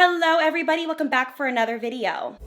Hello everybody, welcome back for another video.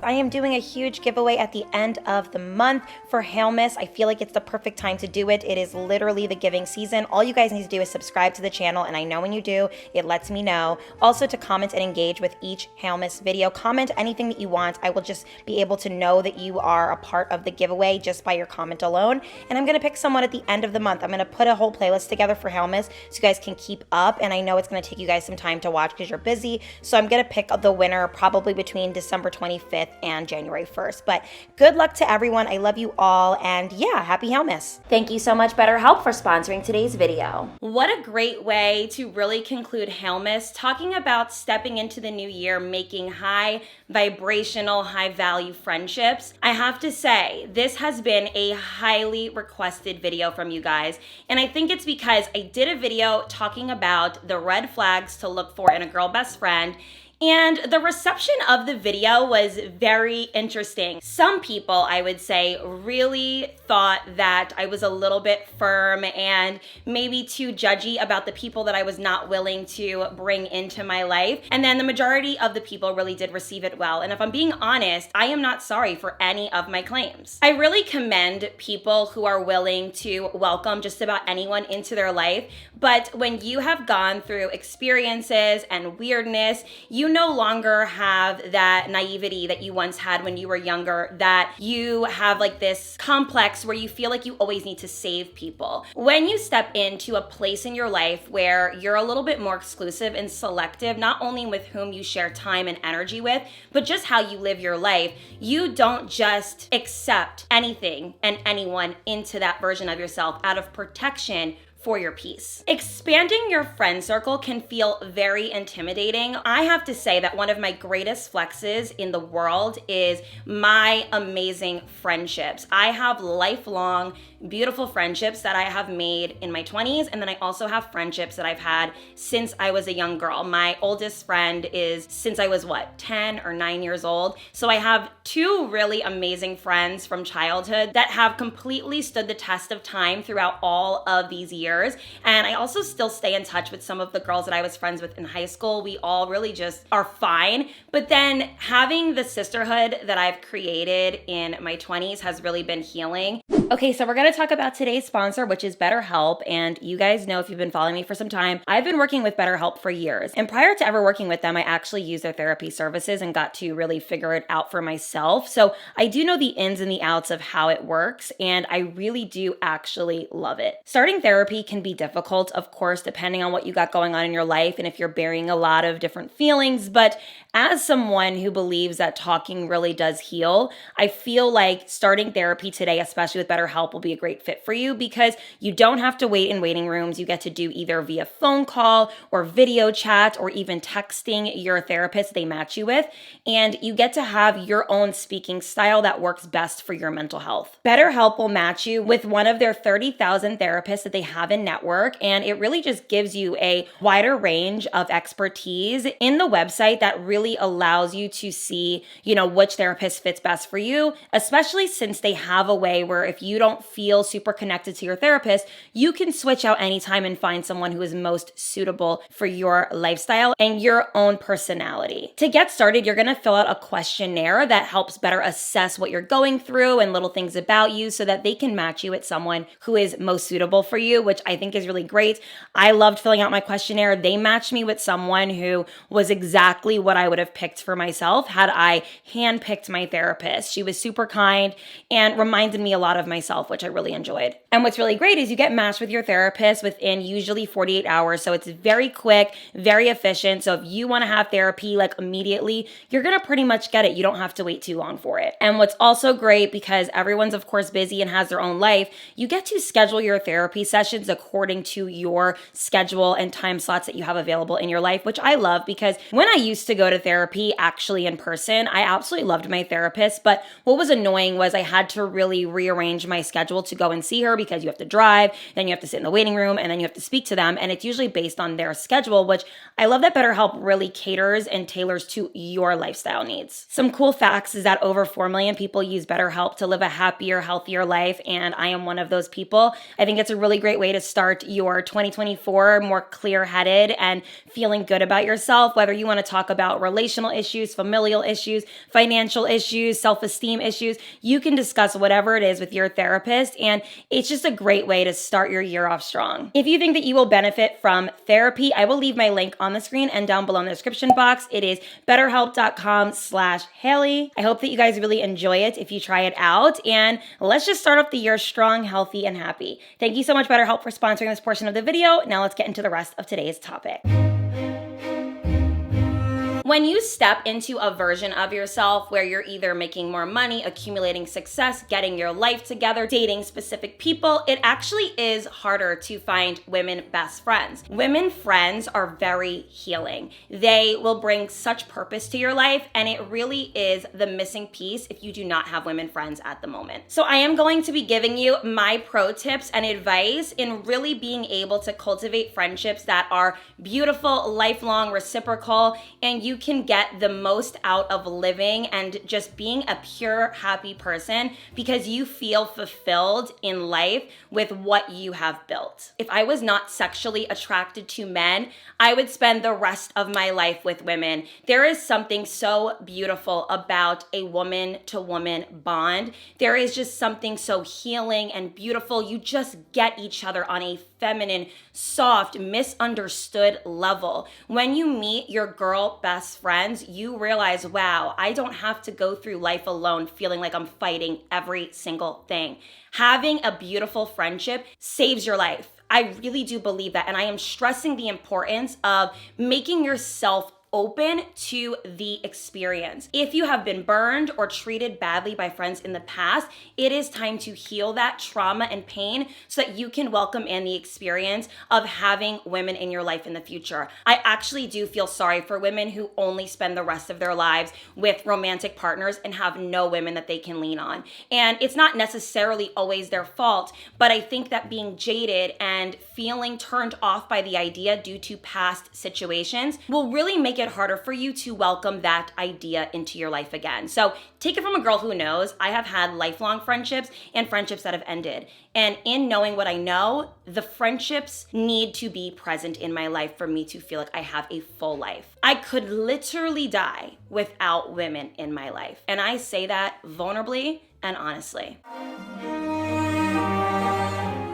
I am doing a huge giveaway at the end of the month for Hailey. I feel like it's the perfect time to do it. It is literally the giving season. All you guys need to do is subscribe to the channel, and I know when you do, it lets me know. Also to comment and engage with each Hailey video. Comment anything that you want. I will just be able to know that you are a part of the giveaway just by your comment alone. And I'm gonna pick someone at the end of the month. I'm gonna put a whole playlist together for Hailey so you guys can keep up. And I know it's gonna take you guys some time to watch because you're busy. So I'm gonna pick the winner probably between December 25th and January 1st. But good luck to everyone. I love you all. And yeah, happy Hailey. Thank you so much, BetterHelp, for sponsoring today's video. What a great way to really conclude Hailey, talking about stepping into the new year, making high vibrational, high value friendships. I have to say, this has been a highly requested video from you guys. And I think it's because I did a video talking about the red flags to look for in a girl best friend. And the reception of the video was very interesting. Some people, I would say, really thought that I was a little bit firm and maybe too judgy about the people that I was not willing to bring into my life. And then the majority of the people really did receive it well. And if I'm being honest, I am not sorry for any of my claims. I really commend people who are willing to welcome just about anyone into their life. But when you have gone through experiences and weirdness, you no longer have that naivety that you once had when you were younger, that you have like this complex where you feel like you always need to save people. When you step into a place in your life where you're a little bit more exclusive and selective, not only with whom you share time and energy with, but just how you live your life, you don't just accept anything and anyone into that version of yourself out of protection for your peace. Expanding your friend circle can feel very intimidating. I have to say that one of my greatest flexes in the world is my amazing friendships. I have lifelong, beautiful friendships that I have made in my 20s, and then I also have friendships that I've had since I was a young girl. My oldest friend is since I was 10 or 9 years old. So I have two really amazing friends from childhood that have completely stood the test of time throughout all of these years. And I also still stay in touch with some of the girls that I was friends with in high school. We all really just are fine. But then having the sisterhood that I've created in my 20s has really been healing. Okay, so we're going to talk about today's sponsor, which is BetterHelp. And you guys know, if you've been following me for some time, I've been working with BetterHelp for years. And prior to ever working with them, I actually used their therapy services and got to really figure it out for myself. So I do know the ins and the outs of how it works, and I really do actually love it. Starting therapy can be difficult, of course, depending on what you got going on in your life and if you're bearing a lot of different feelings. But as someone who believes that talking really does heal, I feel like starting therapy today, especially with BetterHelp, will be a great fit for you because you don't have to wait in waiting rooms. You get to do either via phone call or video chat or even texting your therapist they match you with. And you get to have your own speaking style that works best for your mental health. BetterHelp will match you with one of their 30,000 therapists that they have in network. And it really just gives you a wider range of expertise in the website that really allows you to see, which therapist fits best for you, especially since they have a way where if you don't feel super connected to your therapist, you can switch out anytime and find someone who is most suitable for your lifestyle and your own personality. To get started, you're going to fill out a questionnaire that helps better assess what you're going through and little things about you so that they can match you with someone who is most suitable for you, which I think is really great. I loved filling out my questionnaire. They matched me with someone who was exactly what I would have picked for myself had I handpicked my therapist. She was super kind and reminded me a lot of myself, which I really enjoyed. And what's really great is you get matched with your therapist within usually 48 hours. So it's very quick, very efficient. So if you want to have therapy like immediately, you're going to pretty much get it. You don't have to wait too long for it. And what's also great, because everyone's of course busy and has their own life, you get to schedule your therapy sessions according to your schedule and time slots that you have available in your life, which I love because when I used to go to therapy actually in person, I absolutely loved my therapist. But what was annoying was I had to really rearrange rearrange my schedule to go and see her because you have to drive, then you have to sit in the waiting room, and then you have to speak to them. And it's usually based on their schedule, which I love that BetterHelp really caters and tailors to your lifestyle needs. Some cool facts is that over 4 million people use BetterHelp to live a happier, healthier life, and I am one of those people. I think it's a really great way to start your 2024 more clear-headed and feeling good about yourself, whether you want to talk about relational issues, familial issues, financial issues, self-esteem issues. You can discuss whatever it is with your therapist, and it's just a great way to start your year off strong. If you think that you will benefit from therapy, I will leave my link on the screen and down below in the description box. It is betterhelp.com/Hailey. I hope that you guys really enjoy it if you try it out, and let's just start off the year strong, healthy, and happy. Thank you so much, BetterHelp, for sponsoring this portion of the video. Now let's get into the rest of today's topic. When you step into a version of yourself where you're either making more money, accumulating success, getting your life together, dating specific people, it actually is harder to find women best friends. Women friends are very healing. They will bring such purpose to your life, and it really is the missing piece if you do not have women friends at the moment. So I am going to be giving you my pro tips and advice in really being able to cultivate friendships that are beautiful, lifelong, reciprocal, and you can get the most out of living and just being a pure, happy person because you feel fulfilled in life with what you have built. If I was not sexually attracted to men, I would spend the rest of my life with women. There is something so beautiful about a woman-to-woman bond. There is just something so healing and beautiful. You just get each other on a feminine, soft, misunderstood level. When you meet your girl best friends, you realize, wow, I don't have to go through life alone feeling like I'm fighting every single thing. Having a beautiful friendship saves your life. I really do believe that, and I am stressing the importance of making yourself open to the experience. If you have been burned or treated badly by friends in the past, it is time to heal that trauma and pain so that you can welcome in the experience of having women in your life in the future. I actually do feel sorry for women who only spend the rest of their lives with romantic partners and have no women that they can lean on. And it's not necessarily always their fault, but I think that being jaded and feeling turned off by the idea due to past situations will really make it harder for you to welcome that idea into your life again. So take it from a girl who knows. I have had lifelong friendships and friendships that have ended. And in knowing what I know, the friendships need to be present in my life for me to feel like I have a full life. I could literally die without women in my life. And I say that vulnerably and honestly.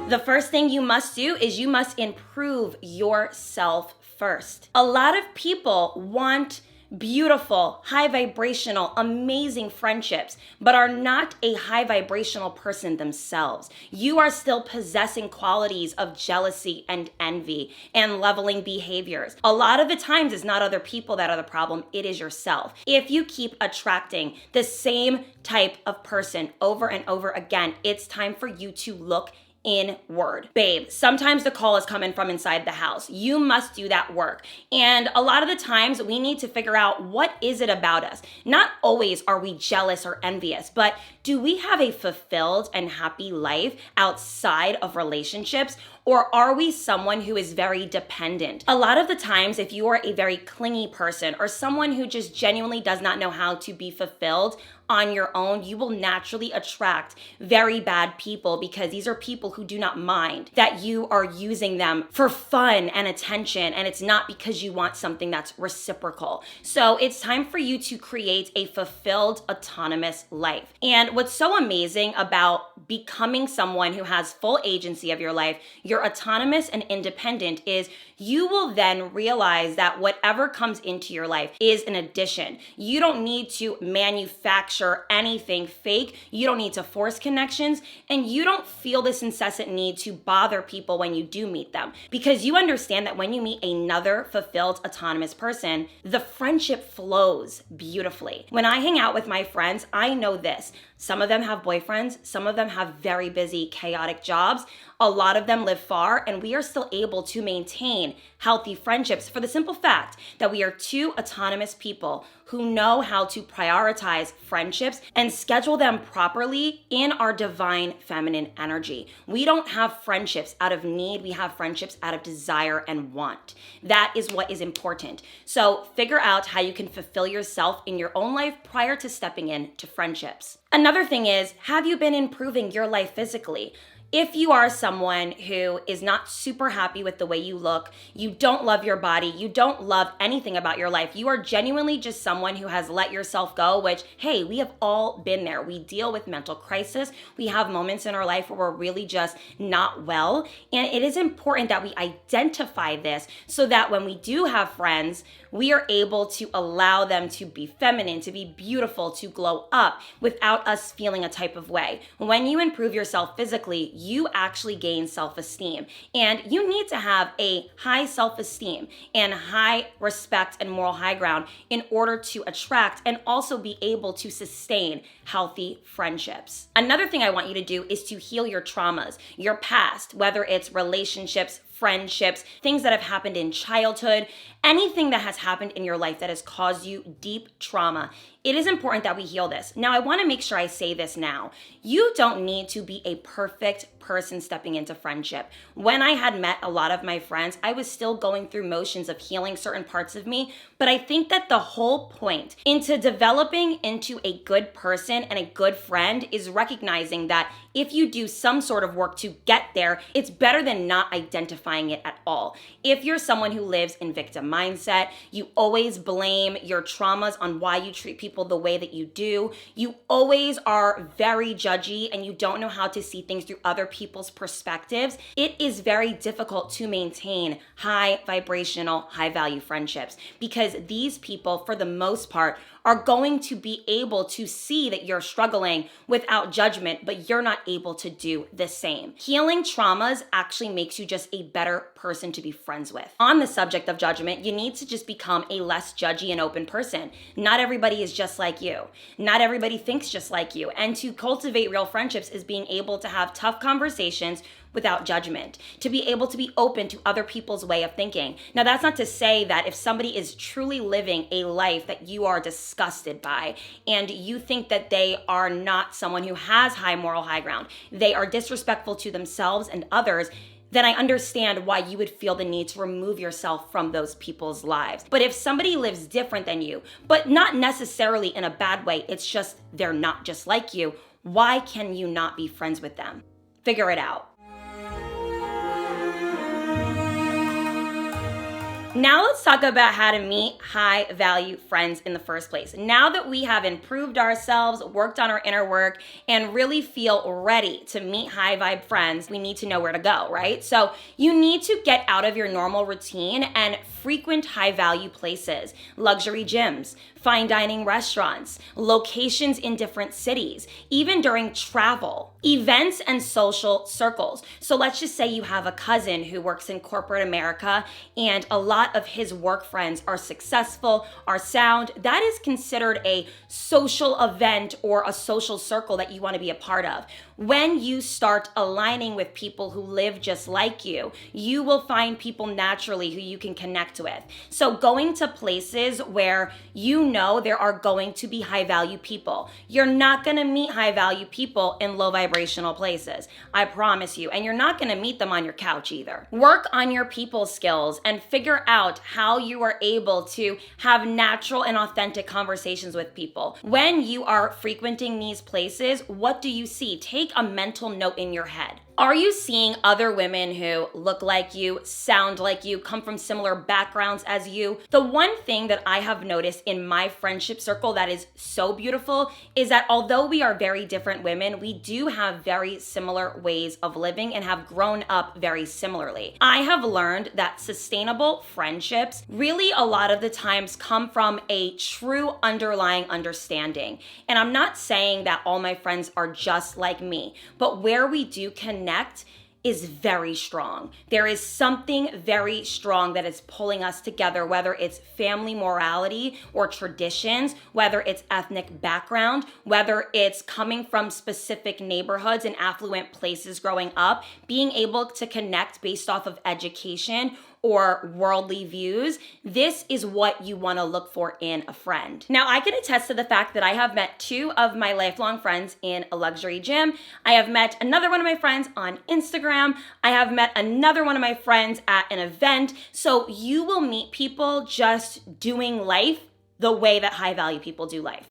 The first thing you must do is you must improve yourself first. A lot of people want beautiful, high vibrational, amazing friendships, but are not a high vibrational person themselves. You are still possessing qualities of jealousy and envy and leveling behaviors. A lot of the times it's not other people that are the problem, it is yourself. If you keep attracting the same type of person over and over again, it's time for you to look inward. Babe, sometimes the call is coming from inside the house. You must do that work. And a lot of the times we need to figure out, what is it about us? Not always are we jealous or envious, but do we have a fulfilled and happy life outside of relationships? Or are we someone who is very dependent? A lot of the times, if you are a very clingy person or someone who just genuinely does not know how to be fulfilled on your own, you will naturally attract very bad people because these are people who do not mind that you are using them for fun and attention, and it's not because you want something that's reciprocal. So it's time for you to create a fulfilled, autonomous life. And what's so amazing about becoming someone who has full agency of your life, you're autonomous and independent, is you will then realize that whatever comes into your life is an addition. You don't need to manufacture anything fake. You don't need to force connections, and you don't feel this incessant need to bother people when you do meet them, because you understand that when you meet another fulfilled, autonomous person, the friendship flows beautifully. When I hang out with my friends, I know this. Some of them have boyfriends. Some of them have very busy, chaotic jobs. A lot of them live far, and we are still able to maintain healthy friendships for the simple fact that we are two autonomous people who know how to prioritize friendships and schedule them properly in our divine feminine energy. We don't have friendships out of need. We have friendships out of desire and want. That is what is important. So figure out how you can fulfill yourself in your own life prior to stepping into friendships. Another thing is, have you been improving your life physically? If you are someone who is not super happy with the way you look, you don't love your body, you don't love anything about your life, you are genuinely just someone who has let yourself go, which, hey, we have all been there. We deal with mental crisis. We have moments in our life where we're really just not well. And it is important that we identify this so that when we do have friends, we are able to allow them to be feminine, to be beautiful, to glow up without us feeling a type of way. When you improve yourself physically, you actually gain self-esteem. And you need to have a high self-esteem and high respect and moral high ground in order to attract and also be able to sustain healthy friendships. Another thing I want you to do is to heal your traumas, your past, whether it's relationships, friendships, things that have happened in childhood, anything that has happened in your life that has caused you deep trauma. It is important that we heal this. Now, I want to make sure I say this now. You don't need to be a perfect person stepping into friendship. When I had met a lot of my friends, I was still going through motions of healing certain parts of me, but I think that the whole point into developing into a good person and a good friend is recognizing that if you do some sort of work to get there, it's better than not identifying it at all. If you're someone who lives in victim mindset, you always blame your traumas on why you treat people the way that you do, you always are very judgy and you don't know how to see things through other people's perspectives, it is very difficult to maintain high vibrational, high value friendships because these people, for the most part, are going to be able to see that you're struggling without judgment, but you're not able to do the same. Healing traumas actually makes you just a better person to be friends with. On the subject of judgment, you need to just become a less judgy and open person. Not everybody is just like you. Not everybody thinks just like you. And to cultivate real friendships is being able to have tough conversations without judgment, to be able to be open to other people's way of thinking. Now, that's not to say that if somebody is truly living a life that you are disgusted by and you think that they are not someone who has high moral high ground, they are disrespectful to themselves and others, then I understand why you would feel the need to remove yourself from those people's lives. But if somebody lives different than you, but not necessarily in a bad way, it's just they're not just like you, why can you not be friends with them? Figure it out. Now let's talk about how to meet high value friends in the first place. Now that we have improved ourselves, worked on our inner work, and really feel ready to meet high vibe friends, we need to know where to go, right? So you need to get out of your normal routine and frequent high value places, luxury gyms, fine dining restaurants, locations in different cities, even during travel, events and social circles. So let's just say you have a cousin who works in corporate America and a lot of his work friends are successful, are sound. That is considered a social event or a social circle that you want to be a part of. When you start aligning with people who live just like you, you will find people naturally who you can connect with. So going to places where you know there are going to be high value people. You're not going to meet high value people in low vibrational places. I promise you. And you're not going to meet them on your couch either. Work on your people skills and figure out how you are able to have natural and authentic conversations with people. When you are frequenting these places, what do you see? Take a mental note in your head. Are you seeing other women who look like you, sound like you, come from similar backgrounds as you? The one thing that I have noticed in my friendship circle that is so beautiful is that although we are very different women, we do have very similar ways of living and have grown up very similarly. I have learned that sustainable friendships really a lot of the times come from a true underlying understanding. And I'm not saying that all my friends are just like me, but where we do connect, is very strong. There is something very strong that is pulling us together, whether it's family morality or traditions, whether it's ethnic background, whether it's coming from specific neighborhoods and affluent places growing up, being able to connect based off of education or worldly views. This is what you want to look for in a friend. Now, I can attest to the fact that I have met 2 of my lifelong friends in a luxury gym. I have met another one of my friends on Instagram. I have met another one of my friends at an event. So you will meet people just doing life the way that high value people do life.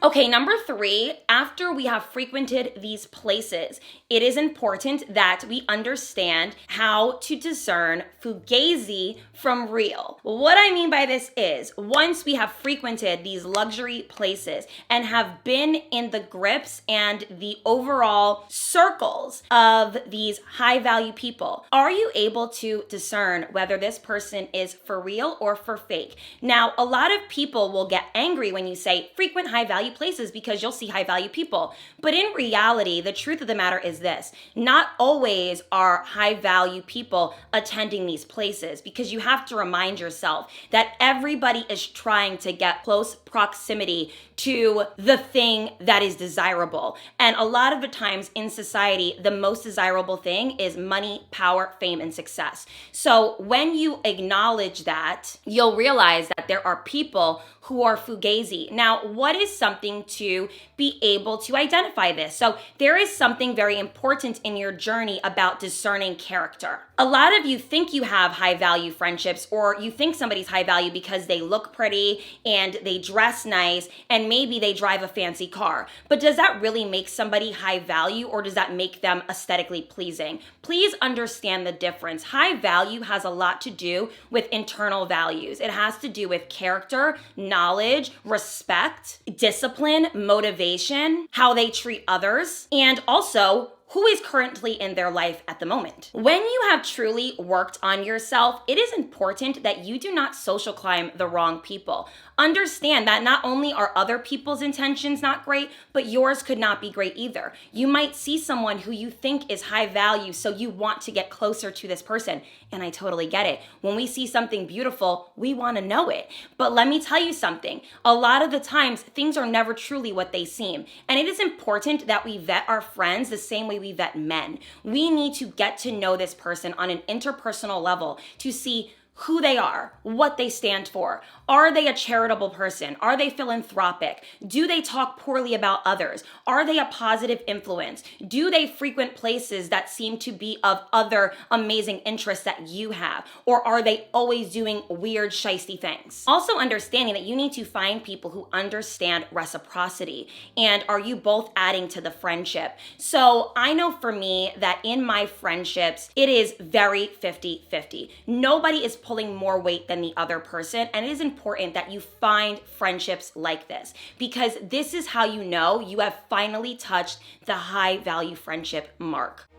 Okay, number 3, after we have frequented these places, it is important that we understand how to discern fugazi from real. What I mean by this is, once we have frequented these luxury places and have been in the grips and the overall circles of these high value people, are you able to discern whether this person is for real or for fake? Now, a lot of people will get angry when you say frequent high value places because you'll see high value people. But in reality, the truth of the matter is this: not always are high value people attending these places, because you have to remind yourself that everybody is trying to get close proximity to the thing that is desirable. And a lot of the times in society, the most desirable thing is money, power, fame, and success. So when you acknowledge that, you'll realize that there are people who are fugazi. Now, what is something to be able to identify this? So there is something very important in your journey about discerning character. A lot of you think you have high value friendships, or you think somebody's high value because they look pretty and they dress nice and maybe they drive a fancy car. But does that really make somebody high value, or does that make them aesthetically pleasing? Please understand the difference. High value has a lot to do with internal values. It has to do with character, knowledge, respect, discipline, motivation, how they treat others, and also who is currently in their life at the moment. When you have truly worked on yourself, it is important that you do not social climb the wrong people. Understand that not only are other people's intentions not great, but yours could not be great either. You might see someone who you think is high value, so you want to get closer to this person. And I totally get it. When we see something beautiful, we want to know it. But let me tell you something. A lot of the times, things are never truly what they seem. And it is important that we vet our friends the same way we vet men. We need to get to know this person on an interpersonal level to see who they are, what they stand for. Are they a charitable person? Are they philanthropic? Do they talk poorly about others? Are they a positive influence? Do they frequent places that seem to be of other amazing interests that you have? Or are they always doing weird, shisty things? Also understanding that you need to find people who understand reciprocity. And are you both adding to the friendship? So I know for me that in my friendships, it is very 50-50. Nobody is pulling more weight than the other person. And it is important that you find friendships like this, because this is how you know you have finally touched the high value friendship mark.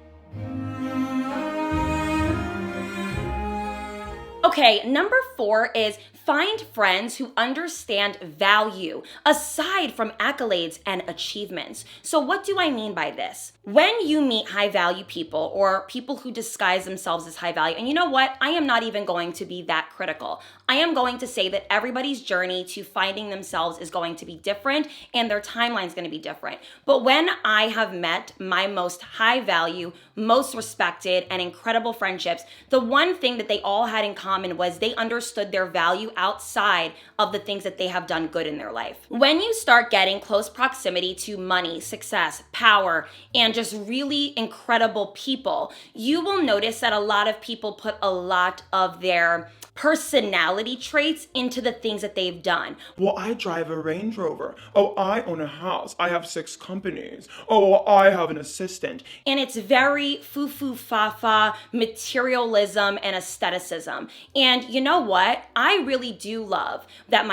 Okay, number 4 is find friends who understand value aside from accolades and achievements. So what do I mean by this? When you meet high value people, or people who disguise themselves as high value, and you know what? I am not even going to be that critical. I am going to say that everybody's journey to finding themselves is going to be different, and their timeline is going to be different. But when I have met my most high value, most respected, and incredible friendships, the one thing that they all had in common was they understood their value outside of the things that they have done good in their life. When you start getting close proximity to money, success, power, and just really incredible people, you will notice that a lot of people put a lot of their personality traits into the things that they've done. Well, I drive a Range Rover. Oh, I own a house. I have 6 companies. Oh, well, I have an assistant. And it's very foo-foo-fa-fa materialism and aestheticism. And you know what? I really do love that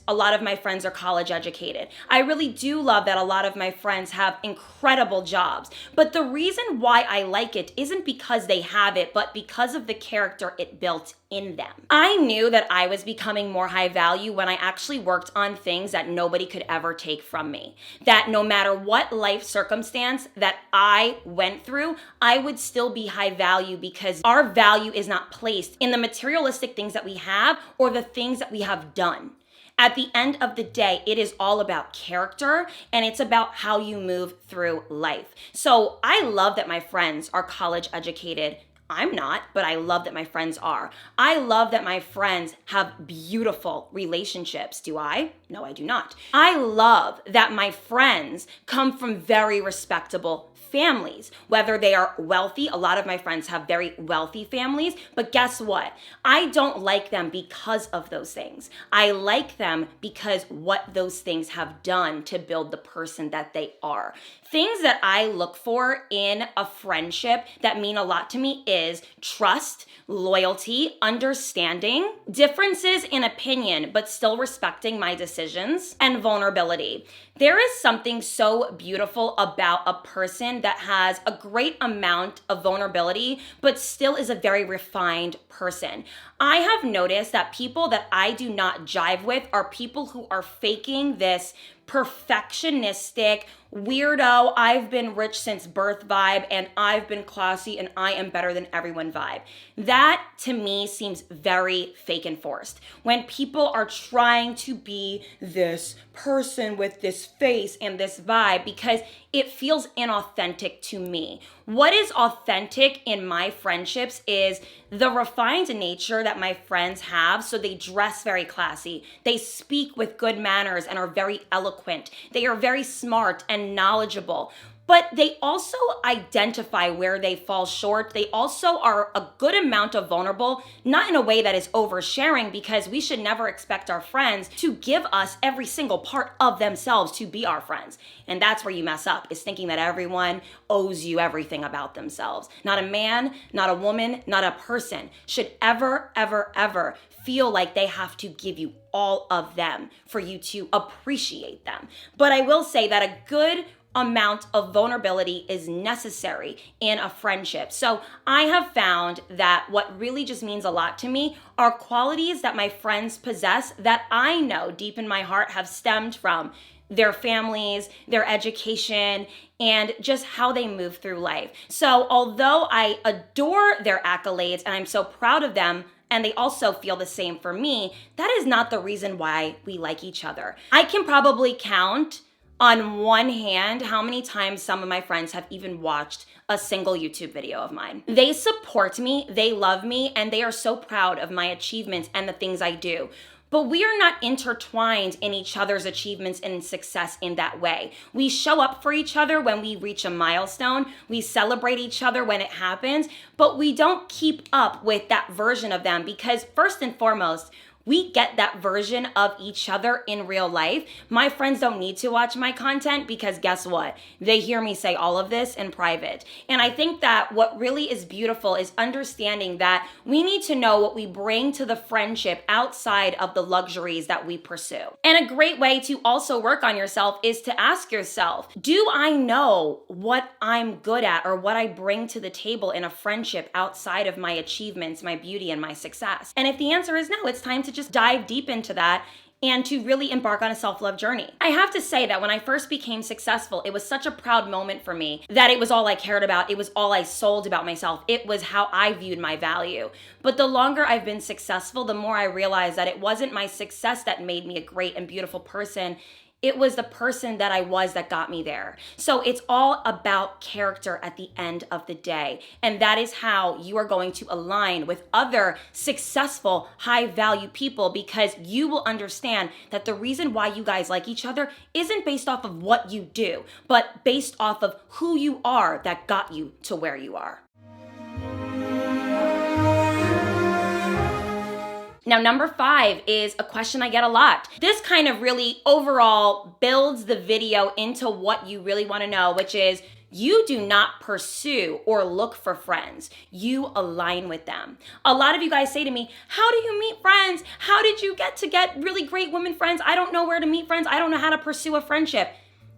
a lot of my friends are college educated. I really do love that a lot of my friends have incredible jobs. But the reason why I like it isn't because they have it, but because of the character it built in them. I knew that I was becoming more high value when I actually worked on things that nobody could ever take from me. That no matter what life circumstance that I went through, I would still be high value because our value is not placed in the materialistic things that we have or the things that we have done. At the end of the day, it is all about character and it's about how you move through life. So I love that my friends are college educated. I'm not, but I love that my friends are. I love that my friends have beautiful relationships. Do I? No, I do not. I love that my friends come from very respectable families, whether they are wealthy. A lot of my friends have very wealthy families, but guess what? I don't like them because of those things. I like them because what those things have done to build the person that they are. Things that I look for in a friendship that mean a lot to me is trust, loyalty, understanding, differences in opinion, but still respecting my decisions, and vulnerability. There is something so beautiful about a person that has a great amount of vulnerability, but still is a very refined person. I have noticed that people that I do not jive with are people who are faking this perfectionistic, weirdo, I've been rich since birth vibe and I've been classy and I am better than everyone vibe. That to me seems very fake and forced. When people are trying to be this person with this face and this vibe because it feels inauthentic to me. What is authentic in my friendships is the refined nature that my friends have. So they dress very classy. They speak with good manners and are very eloquent. They are very smart and knowledgeable. But they also identify where they fall short. They also are a good amount of vulnerable, not in a way that is oversharing, because we should never expect our friends to give us every single part of themselves to be our friends. And that's where you mess up, is thinking that everyone owes you everything about themselves. Not a man, not a woman, not a person should ever, ever, ever feel like they have to give you all of them for you to appreciate them. But I will say that a good amount of vulnerability is necessary in a friendship. So I have found that what really just means a lot to me are qualities that my friends possess that I know deep in my heart have stemmed from their families, their education, and just how they move through life. So although I adore their accolades and I'm so proud of them, and they also feel the same for me, that is not the reason why we like each other. I can probably count on one hand how many times some of my friends have even watched a single YouTube video of mine. They support me, they love me, and they are so proud of my achievements and the things I do. But we are not intertwined in each other's achievements and success in that way. We show up for each other when we reach a milestone. We celebrate each other when it happens, but we don't keep up with that version of them because first and foremost, we get that version of each other in real life. My friends don't need to watch my content because guess what? They hear me say all of this in private. And I think that what really is beautiful is understanding that we need to know what we bring to the friendship outside of the luxuries that we pursue. And a great way to also work on yourself is to ask yourself, do I know what I'm good at or what I bring to the table in a friendship outside of my achievements, my beauty, and my success? And if the answer is no, it's time to just dive deep into that and to really embark on a self-love journey. I have to say that when I first became successful, it was such a proud moment for me that it was all I cared about. It was all I sold about myself. It was how I viewed my value. But the longer I've been successful, the more I realized that it wasn't my success that made me a great and beautiful person. It was the person that I was that got me there. So it's all about character at the end of the day. And that is how you are going to align with other successful, high value people because you will understand that the reason why you guys like each other isn't based off of what you do, but based off of who you are that got you to where you are. Now, number 5 is a question I get a lot. This kind of really overall builds the video into what you really want to know, which is you do not pursue or look for friends. You align with them. A lot of you guys say to me, how do you meet friends? How did you get really great women friends? I don't know where to meet friends. I don't know how to pursue a friendship.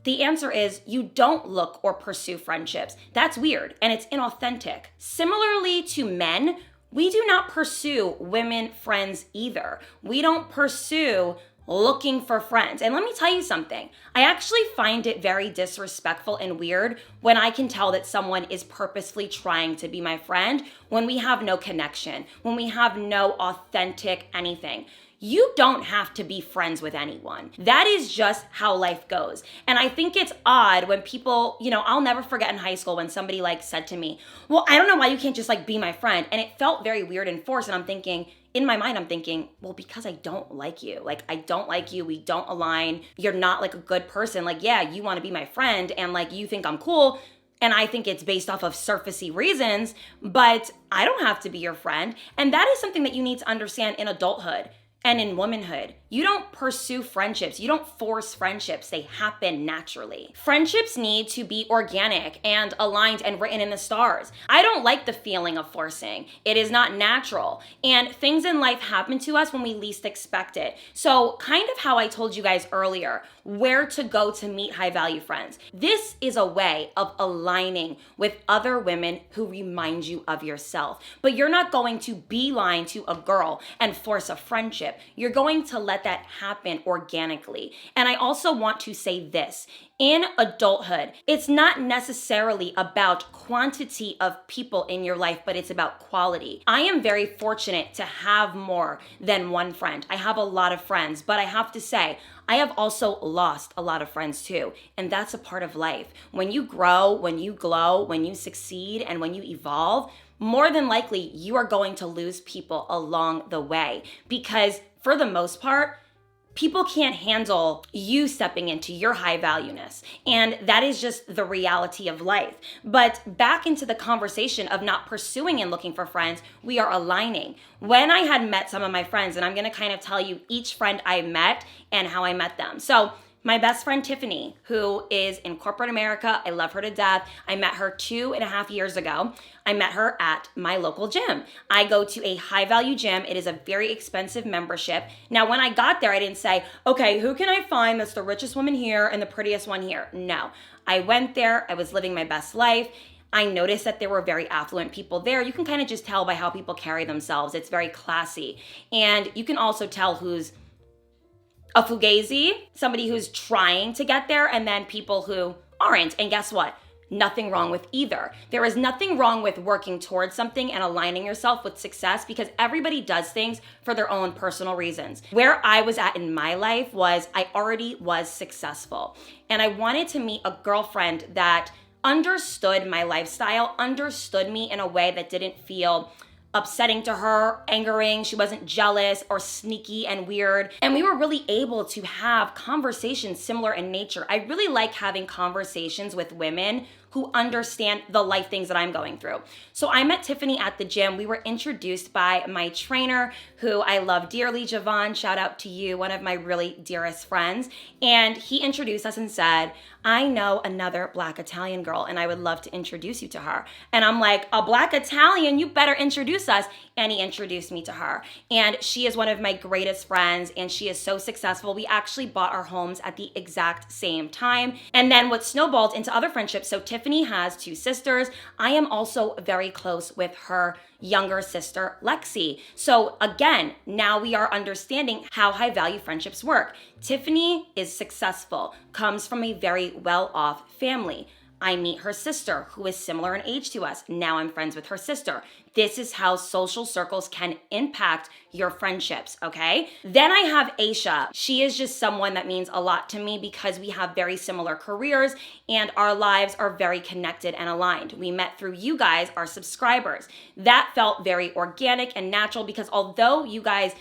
The answer is you don't look or pursue friendships. That's weird and it's inauthentic. Similarly to men, we do not pursue women friends either. We don't pursue looking for friends. And let me tell you something. I actually find it very disrespectful and weird when I can tell that someone is purposefully trying to be my friend when we have no connection, when we have no authentic anything. You don't have to be friends with anyone. That is just how life goes. And I think it's odd when people, I'll never forget in high school when somebody said to me, well, I don't know why you can't just be my friend. And it felt very weird and forced. And I'm thinking, in my mind, I'm thinking, well, because I don't like you. I don't like you. We don't align. You're not a good person. Yeah, you want to be my friend and you think I'm cool. And I think it's based off of surfacey reasons, but I don't have to be your friend. And that is something that you need to understand in adulthood. And in womanhood, you don't pursue friendships. You don't force friendships. They happen naturally. Friendships need to be organic and aligned and written in the stars. I don't like the feeling of forcing. It is not natural. And things in life happen to us when we least expect it. So kind of how I told you guys earlier, where to go to meet high value friends. This is a way of aligning with other women who remind you of yourself. But you're not going to beeline to a girl and force a friendship. You're going to let that happen organically. And I also want to say this. In adulthood, it's not necessarily about quantity of people in your life, but it's about quality. I am very fortunate to have more than one friend. I have a lot of friends, but I have to say, I have also lost a lot of friends too. And that's a part of life. When you grow, when you glow, when you succeed, and when you evolve, more than likely, you are going to lose people along the way because for the most part, people can't handle you stepping into your high valueness. And that is just the reality of life. But back into the conversation of not pursuing and looking for friends, we are aligning. When I had met some of my friends, and I'm going to kind of tell you each friend I met and how I met them. So my best friend, Tiffany, who is in corporate America, I love her to death. I met her 2.5 years ago. I met her at my local gym. I go to a high value gym. It is a very expensive membership. Now, when I got there, I didn't say, okay, who can I find that's the richest woman here and the prettiest one here? No, I went there. I was living my best life. I noticed that there were very affluent people there. You can kind of just tell by how people carry themselves. It's very classy. And you can also tell who's a fugazi, somebody who's trying to get there, and then people who aren't. And guess what? Nothing wrong with either. There is nothing wrong with working towards something and aligning yourself with success because everybody does things for their own personal reasons. Where I was at in my life was I already was successful. And I wanted to meet a girlfriend that understood my lifestyle, understood me in a way that didn't feel upsetting to her, angering. She wasn't jealous or sneaky and weird. And we were really able to have conversations similar in nature. I really like having conversations with women who understand the life things that I'm going through. So I met Tiffany at the gym. We were introduced by my trainer, who I love dearly, Javon. Shout out to you, one of my really dearest friends. And he introduced us and said, I know another Black Italian girl and I would love to introduce you to her. And I'm like, a Black Italian? You better introduce us. And he introduced me to her. And she is one of my greatest friends and she is so successful. We actually bought our homes at the exact same time. And then what snowballed into other friendships. So Tiffany has 2 sisters. I am also very close with her younger sister, Lexi. So again, now we are understanding how high value friendships work. Tiffany is successful, comes from a very well-off family. I meet her sister, who is similar in age to us. Now I'm friends with her sister. This is how social circles can impact your friendships, okay? Then I have Aisha. She is just someone that means a lot to me because we have very similar careers and our lives are very connected and aligned. We met through you guys, our subscribers. That felt very organic and natural because although you guys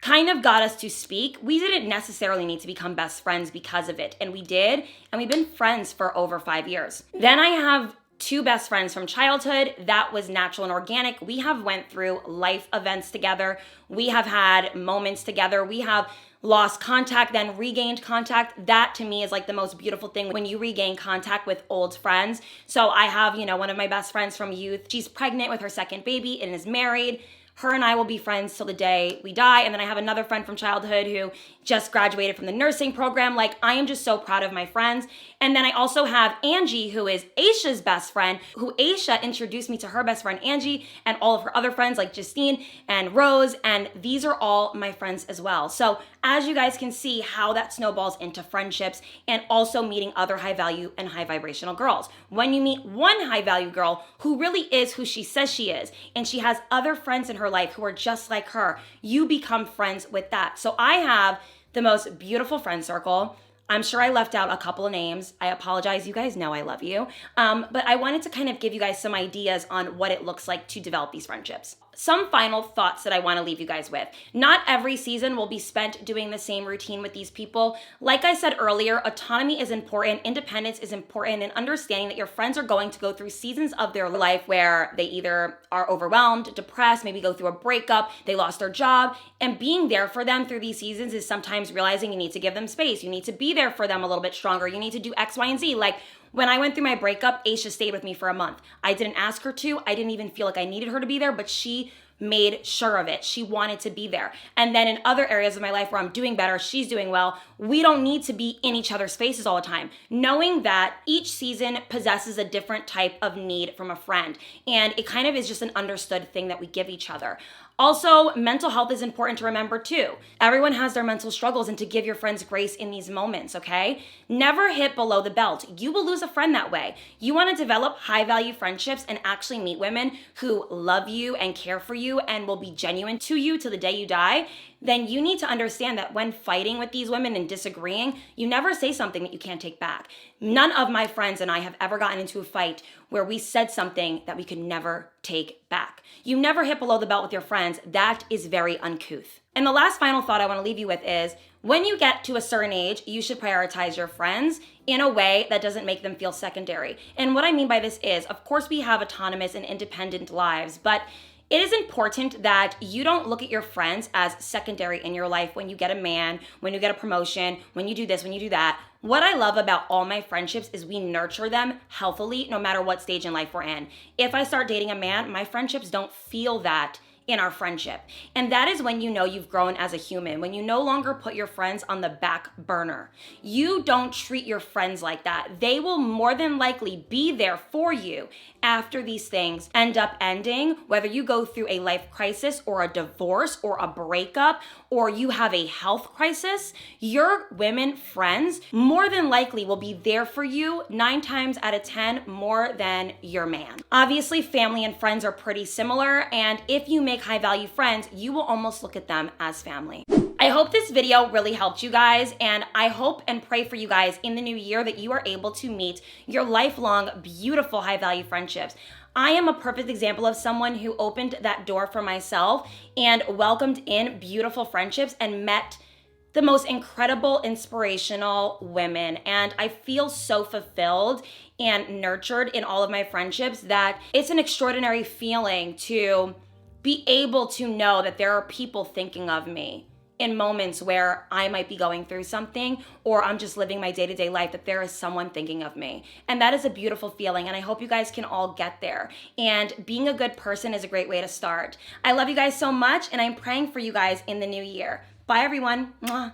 kind of got us to speak, we didn't necessarily need to become best friends because of it. And we did, and we've been friends for over 5 years. Then I have 2 best friends from childhood. That was natural and organic. We have went through life events together. We have had moments together. We have lost contact, then regained contact. That to me is like the most beautiful thing when you regain contact with old friends. So I have, one of my best friends from youth. She's pregnant with her second baby and is married. Her and I will be friends till the day we die. And then I have another friend from childhood who just graduated from the nursing program. Like, I am just so proud of my friends. And then I also have Angie, who is Aisha's best friend, who Aisha introduced me to her best friend Angie and all of her other friends like Justine and Rose. And these are all my friends as well. So as you guys can see how that snowballs into friendships and also meeting other high value and high vibrational girls. When you meet one high value girl who really is who she says she is, and she has other friends in her life who are just like her, you become friends with that. So I have the most beautiful friend circle. I'm sure I left out a couple of names. I apologize. You guys know I love you. But I wanted to kind of give you guys some ideas on what it looks like to develop these friendships. Some final thoughts that I want to leave you guys with. Not every season will be spent doing the same routine with these people. Like I said earlier, autonomy is important, independence is important, and understanding that your friends are going to go through seasons of their life where they either are overwhelmed, depressed, maybe go through a breakup, they lost their job, and being there for them through these seasons is sometimes realizing you need to give them space. You need to be there for them a little bit stronger. You need to do X, Y, and Z. Like, when I went through my breakup, Aisha stayed with me for a month. I didn't ask her to. I didn't even feel like I needed her to be there, but she made sure of it. She wanted to be there. And then in other areas of my life where I'm doing better, she's doing well, we don't need to be in each other's faces all the time. Knowing that each season possesses a different type of need from a friend. And it kind of is just an understood thing that we give each other. Also, mental health is important to remember too. Everyone has their mental struggles, and to give your friends grace in these moments, okay? Never hit below the belt. You will lose a friend that way. You want to develop high value friendships and actually meet women who love you and care for you and will be genuine to you till the day you die. Then you need to understand that when fighting with these women and disagreeing, you never say something that you can't take back. None of my friends and I have ever gotten into a fight where we said something that we could never take back. You never hit below the belt with your friends. That is very uncouth. And the last final thought I want to leave you with is, when you get to a certain age, you should prioritize your friends in a way that doesn't make them feel secondary. And what I mean by this is, of course, we have autonomous and independent lives, but it is important that you don't look at your friends as secondary in your life when you get a man, when you get a promotion, when you do this, when you do that. What I love about all my friendships is we nurture them healthily no matter what stage in life we're in. If I start dating a man, my friendships don't feel that in our friendship. And that is when you know you've grown as a human, when you no longer put your friends on the back burner. You don't treat your friends like that. They will more than likely be there for you after these things end up ending, whether you go through a life crisis or a divorce or a breakup or you have a health crisis. Your women friends more than likely will be there for you 9 times out of 10 more than your man. Obviously, family and friends are pretty similar, and if you make high value friends, you will almost look at them as family. I hope this video really helped you guys, and I hope and pray for you guys in the new year that you are able to meet your lifelong, beautiful, high value friendships. I am a perfect example of someone who opened that door for myself and welcomed in beautiful friendships and met the most incredible, inspirational women. And I feel so fulfilled and nurtured in all of my friendships that it's an extraordinary feeling to be able to know that there are people thinking of me in moments where I might be going through something or I'm just living my day-to-day life, that there is someone thinking of me. And that is a beautiful feeling, and I hope you guys can all get there. And being a good person is a great way to start. I love you guys so much, and I'm praying for you guys in the new year. Bye, everyone. Mwah.